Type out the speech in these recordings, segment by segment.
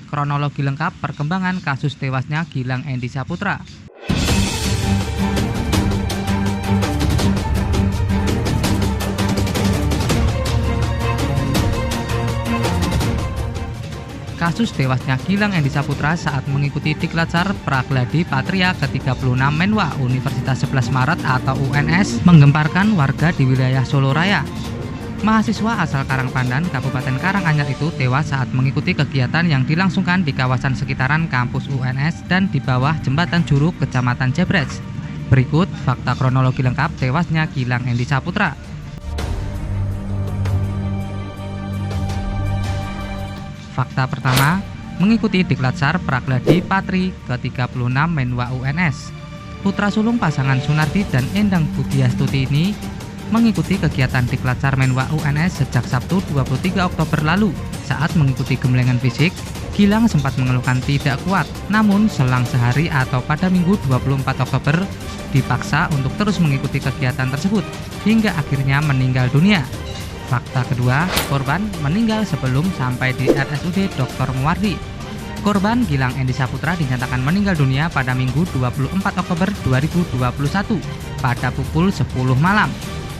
kronologi lengkap perkembangan kasus tewasnya Gilang Endi Saputra. Kasus tewasnya Gilang Endi Saputra saat mengikuti Diklatcar Pragladi Patria ke-36 Menwa Universitas 11 Maret atau UNS menggemparkan warga di wilayah Solo Raya. Mahasiswa asal Karangpandan, Kabupaten Karanganyar itu tewas saat mengikuti kegiatan yang dilangsungkan di kawasan sekitaran kampus UNS dan di bawah Jembatan Juruk, Kecamatan Jebres. Berikut fakta kronologi lengkap tewasnya Gilang Endi Saputra. Fakta pertama, mengikuti Diklatcar Pragladi Patri ke-36 Menwa UNS. Putra sulung pasangan Sunardi dan Endang Budiastuti ini mengikuti kegiatan Diklatcar Menwa UNS sejak Sabtu 23 Oktober lalu. Saat mengikuti gemblengan fisik, Gilang sempat mengeluhkan tidak kuat, namun selang sehari atau pada Minggu 24 Oktober dipaksa untuk terus mengikuti kegiatan tersebut hingga akhirnya meninggal dunia. Fakta kedua, korban meninggal sebelum sampai di RSUD Dr. Muwardi. Korban Gilang Endi Saputra dinyatakan meninggal dunia pada Minggu 24 Oktober 2021 pada pukul 10 malam.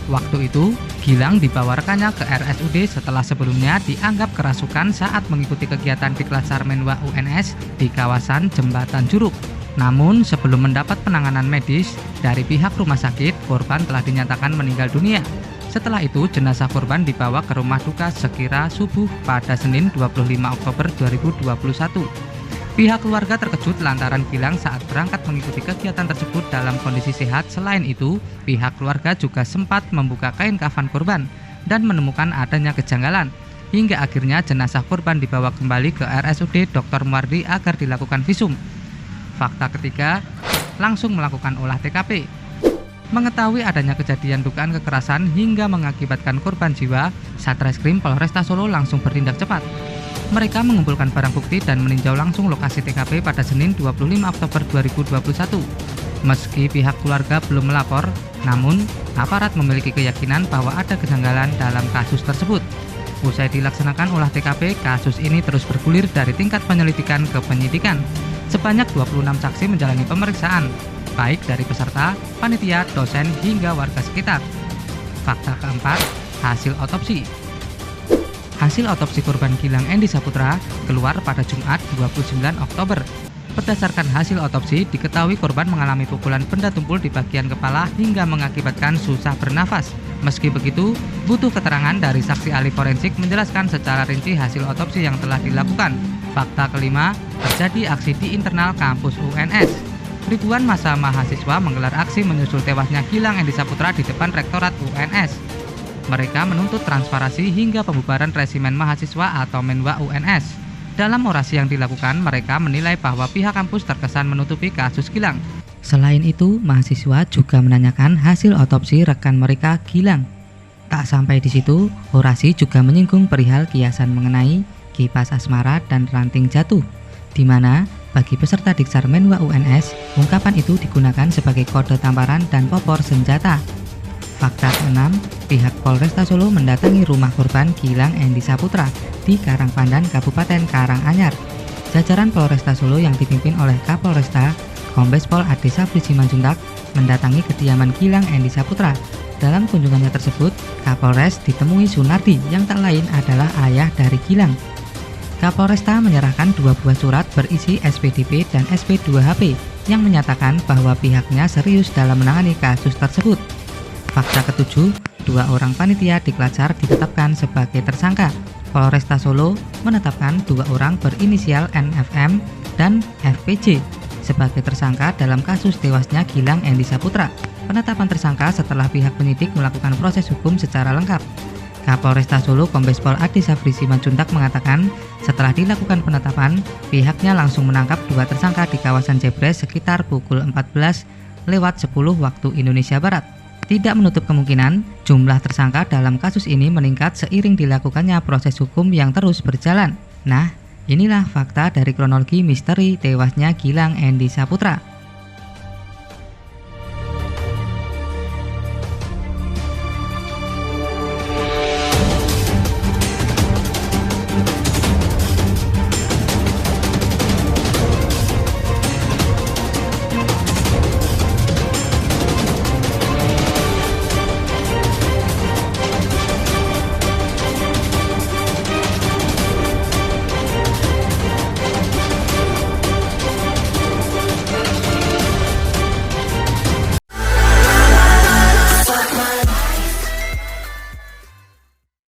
Waktu itu, Gilang dibawa rekannya ke RSUD setelah sebelumnya dianggap kerasukan saat mengikuti kegiatan Diklatcar Menwa UNS di kawasan Jembatan Juruk. Namun, sebelum mendapat penanganan medis dari pihak rumah sakit, korban telah dinyatakan meninggal dunia. Setelah itu, jenazah korban dibawa ke rumah duka sekira subuh pada Senin 25 Oktober 2021. Pihak keluarga terkejut lantaran Gilang saat berangkat mengikuti kegiatan tersebut dalam kondisi sehat. Selain itu, pihak keluarga juga sempat membuka kain kafan korban dan menemukan adanya kejanggalan. Hingga akhirnya jenazah korban dibawa kembali ke RSUD Dr. Muwardi agar dilakukan visum. Fakta ketiga, langsung melakukan olah TKP. Mengetahui adanya kejadian dugaan kekerasan hingga mengakibatkan korban jiwa, Satreskrim Polresta Solo langsung bertindak cepat. Mereka mengumpulkan barang bukti dan meninjau langsung lokasi TKP pada Senin 25 Oktober 2021. Meski pihak keluarga belum melapor, namun aparat memiliki keyakinan bahwa ada kejanggalan dalam kasus tersebut. Usai dilaksanakan olah TKP, kasus ini terus bergulir dari tingkat penyelidikan ke penyidikan. Sebanyak 26 saksi menjalani pemeriksaan, baik dari peserta, panitia, dosen, hingga warga sekitar. Fakta keempat, hasil otopsi. Hasil otopsi korban Gilang Endi Saputra keluar pada Jumat 29 Oktober. Berdasarkan hasil otopsi, diketahui korban mengalami pukulan benda tumpul di bagian kepala hingga mengakibatkan susah bernafas. Meski begitu, butuh keterangan dari saksi ahli forensik menjelaskan secara rinci hasil otopsi yang telah dilakukan. Fakta kelima, terjadi aksi di internal kampus UNS. Ribuan massa mahasiswa menggelar aksi menyusul tewasnya Gilang Endi Saputra di depan Rektorat UNS. Mereka menuntut transparansi hingga pembubaran resimen mahasiswa atau Menwa UNS. Dalam orasi yang dilakukan, mereka menilai bahwa pihak kampus terkesan menutupi kasus Gilang. Selain itu, mahasiswa juga menanyakan hasil otopsi rekan mereka Gilang. Tak sampai di situ, orasi juga menyinggung perihal kiasan mengenai kipas asmara dan ranting jatuh, di mana bagi peserta Diklatcar Menwa UNS, ungkapan itu digunakan sebagai kode tamparan dan popor senjata. Fakta ke-6, pihak Polresta Solo mendatangi rumah korban Gilang Endi Saputra di Karangpandan, Kabupaten Karanganyar. Jajaran Polresta Solo yang dipimpin oleh Kapolresta, Kombes Pol Ade Safri Simanjuntak, mendatangi kediaman Gilang Endi Saputra. Dalam kunjungannya tersebut, Kapolres ditemui Sunardi yang tak lain adalah ayah dari Gilang. Kapolresta menyerahkan 2 buah surat berisi SPDP dan SP2HP yang menyatakan bahwa pihaknya serius dalam menangani kasus tersebut. Fakta ke-7, 2 orang panitia Diklatcar ditetapkan sebagai tersangka. Polresta Solo menetapkan 2 orang berinisial NFM dan FPJ sebagai tersangka dalam kasus tewasnya Gilang Endi Saputra. Penetapan tersangka setelah pihak penyidik melakukan proses hukum secara lengkap. Kapolresta Solo Kombes Pol Ade Safri Simanjuntak mengatakan setelah dilakukan penetapan, pihaknya langsung menangkap 2 tersangka di kawasan Jebres sekitar pukul 14.10 waktu Indonesia Barat. Tidak menutup kemungkinan jumlah tersangka dalam kasus ini meningkat seiring dilakukannya proses hukum yang terus berjalan. Nah, inilah fakta dari kronologi misteri tewasnya Gilang Endi Saputra.